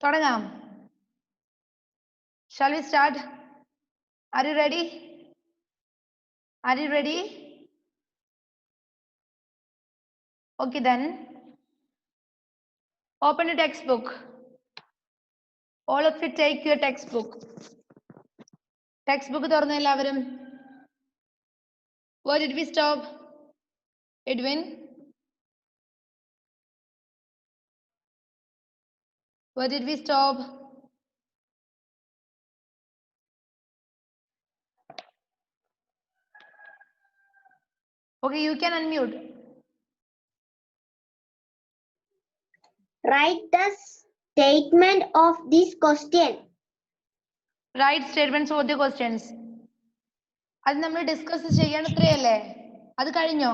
തുടങ്ങാം. Shall we start? Are you ready? Are you ready? Okay then. Open your textbook. All of you take your textbook. Textbook തുറന്ന എല്ലാവരും. Where did we stop? Edwin? Where did we stop? Okay, you can unmute. Write the statement of this question. Write statements for the questions. അത് നമ്മൾ discuss ചെയ്യണം ഇത്രയല്ലേ? അത് കഴിഞ്ഞോ?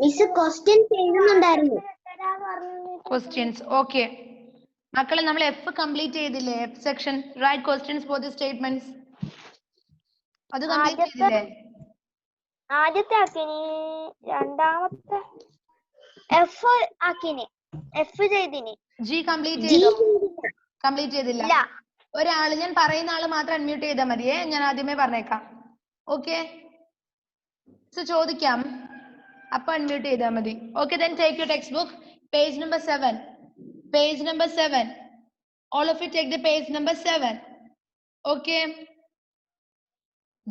Miss question ചെയ്യുന്നുണ്ടായിരുന്നു. Questions. Okay. മക്കളെ നമ്മൾ F കംപ്ലീറ്റ് ചെയ്തില്ലേ? F section. Write questions for the statements. അത് കംപ്ലീറ്റ് ചെയ്തില്ലേ? ആദ്യത്തെ ആക്കിനി, രണ്ടാമത്തെ എഫ് ആക്കിനി, എഫ് ചെയ്തിനി. G കംപ്ലീറ്റ് ചെയ്തോ? കംപ്ലീറ്റ് ചെയ്തില്ല. ഒരാള് ഞാൻ പറയുന്ന ആള് മാത്രം അൺമ്യൂട്ട് ചെയ്താൽ മതിയേ. ഞാൻ ആദ്യമേ പറഞ്ഞേക്കാം. ഓക്കെ, സോ ചോദിക്കാം, അപ്പൊ അൺമ്യൂട്ട് ചെയ്താൽ മതി. Okay, then take your textbook, page number 7. Page number 7. All of you take the page number 7. Okay.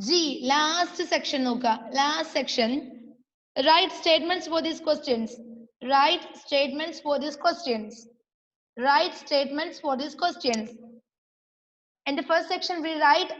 G, last section നോക്ക. Last section. Write statements for these questions. Write statements for these questions. Write statements for these questions. In the first section, we write